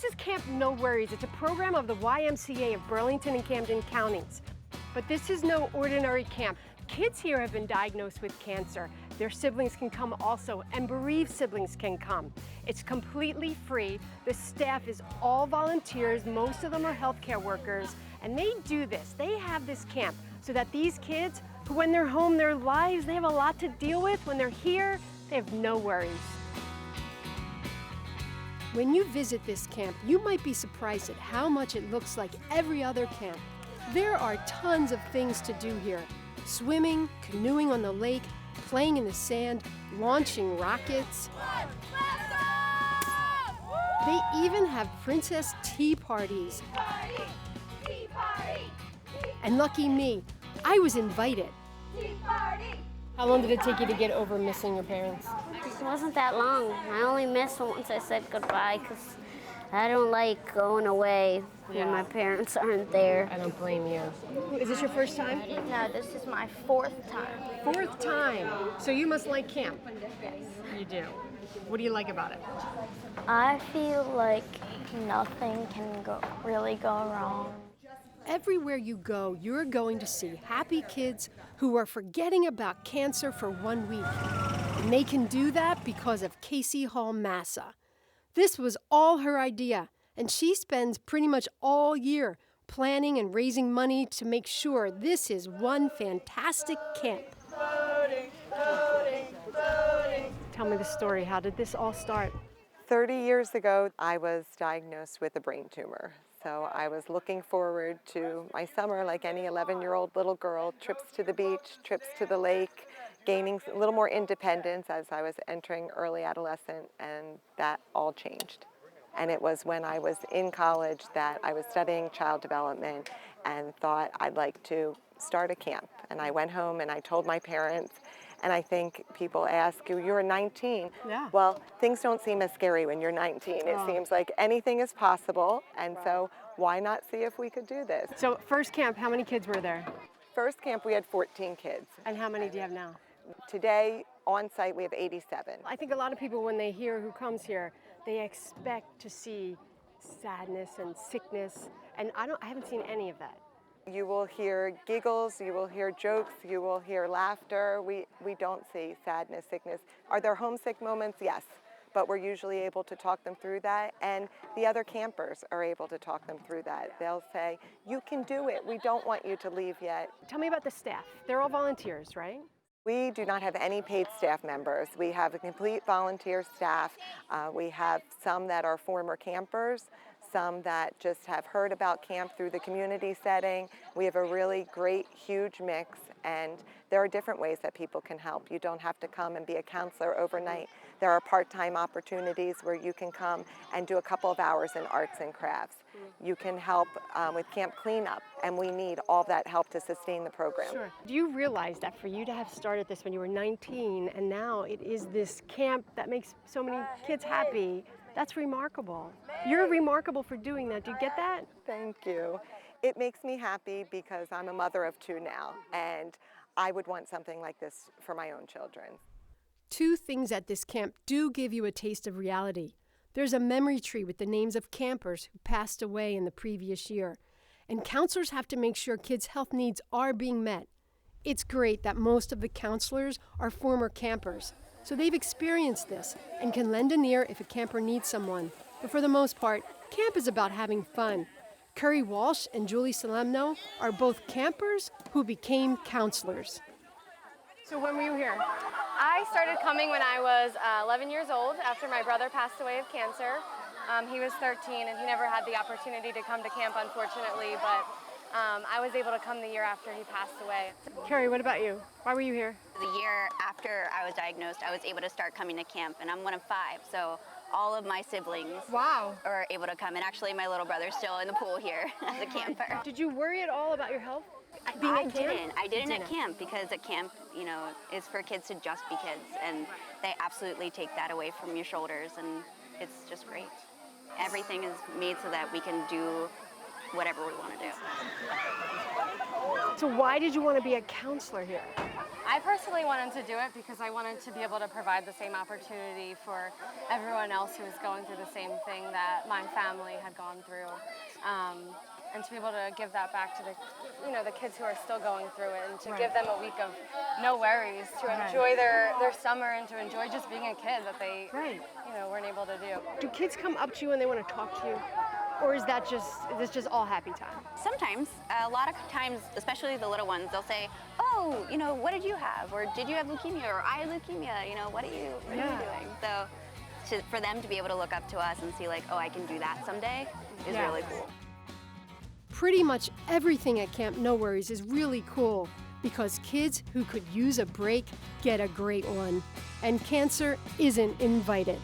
This is Camp No Worries. It's a program of the YMCA of Burlington and Camden counties. But this is no ordinary camp. Kids here have been diagnosed with cancer. Their siblings can come also, and bereaved siblings can come. It's completely free. The staff is all volunteers. Most of them are healthcare workers, and they do this. They have this camp so that these kids, who when they're home, their lives, they have a lot to deal with. When they're here, they have no worries. When you visit this camp, you might be surprised at how much it looks like every other camp. There are tons of things to do here. Swimming, canoeing on the lake, playing in the sand, launching rockets. They even have princess tea parties. Party! Tea party! And lucky me, I was invited. Tea party! How long did it take you to get over missing your parents? It wasn't that long. I only missed them once I said goodbye because I don't like going away when my parents aren't there. I don't blame you. Is this your first time? No, this is my fourth time. Fourth time. So you must like camp. Yes. You do. What do you like about it? I feel like nothing can really go wrong. Everywhere you go, you're going to see happy kids who are forgetting about cancer for 1 week. And they can do that because of Casey Hall Massa. This was all her idea, and she spends pretty much all year planning and raising money to make sure this is one fantastic camp. Voting, voting, voting. Tell me the story. How did this all start? 30 years ago, I was diagnosed with a brain tumor. So I was looking forward to my summer like any 11-year-old little girl, trips to the beach, trips to the lake, gaining a little more independence as I was entering early adolescent, and that all changed. And it was when I was in college that I was studying child development and thought I'd like to start a camp. And I went home and I told my parents, and I think people ask you, you're 19. Yeah. Well, things don't seem as scary when you're 19. It seems like anything is possible, and so why not see if we could do this? So first camp, how many kids were there? First camp, we had 14 kids. And how many do you have now? Today, on site, we have 87. I think a lot of people, when they hear who comes here, they expect to see sadness and sickness, and I haven't seen any of that. You will hear giggles, you will hear jokes, you will hear laughter. We don't see sadness, sickness. Are there homesick moments? Yes, but we're usually able to talk them through that, and the other campers are able to talk them through that. They'll say, you can do it, we don't want you to leave yet. Tell me about the staff. They're all volunteers, right? We do not have any paid staff members. We have a complete volunteer staff. We have some that are former campers, some that just have heard about camp through the community setting. We have a really great, huge mix, and there are different ways that people can help. You don't have to come and be a counselor overnight. There are part-time opportunities where you can come and do a couple of hours in arts and crafts. You can help with camp cleanup, and we need all that help to sustain the program. Sure. Do you realize that for you to have started this when you were 19, and now it is this camp that makes so many kids happy, that's remarkable. You're remarkable for doing that. Do you get that? Thank you. It makes me happy because I'm a mother of two now, and I would want something like this for my own children. Two things at this camp do give you a taste of reality. There's a memory tree with the names of campers who passed away in the previous year, and counselors have to make sure kids' health needs are being met. It's great that most of the counselors are former campers, so they've experienced this and can lend an ear if a camper needs someone. But for the most part, camp is about having fun. Curry Walsh and Julie Salemno are both campers who became counselors. So when were you here? I started coming when I was 11 years old after my brother passed away of cancer. He was 13 and he never had the opportunity to come to camp, unfortunately, but I was able to come the year after he passed away. Carrie, what about you? Why were you here? The year after I was diagnosed, I was able to start coming to camp, and I'm one of 5, so all of my siblings are able to come, and actually my little brother's still in the pool here as a camper. Did you worry at all about your health? I didn't at camp, because at camp, you know, is for kids to just be kids, and they absolutely take that away from your shoulders, and it's just great. Everything is made so that we can do whatever we want to do. So why did you want to be a counselor here? I personally wanted to do it because I wanted to be able to provide the same opportunity for everyone else who was going through the same thing that my family had gone through. And to be able to give that back to the kids who are still going through it, and to give them a week of no worries, to enjoy their summer and to enjoy just being a kid that they weren't able to do. Do kids come up to you and they want to talk to you? Or is this just all happy time? Sometimes, a lot of times, especially the little ones, they'll say, oh, what did you have? Or did you have leukemia? Or I had leukemia, what are you doing? So for them to be able to look up to us and see like, oh, I can do that someday is really cool. Pretty much everything at Camp No Worries is really cool because kids who could use a break get a great one. And cancer isn't invited.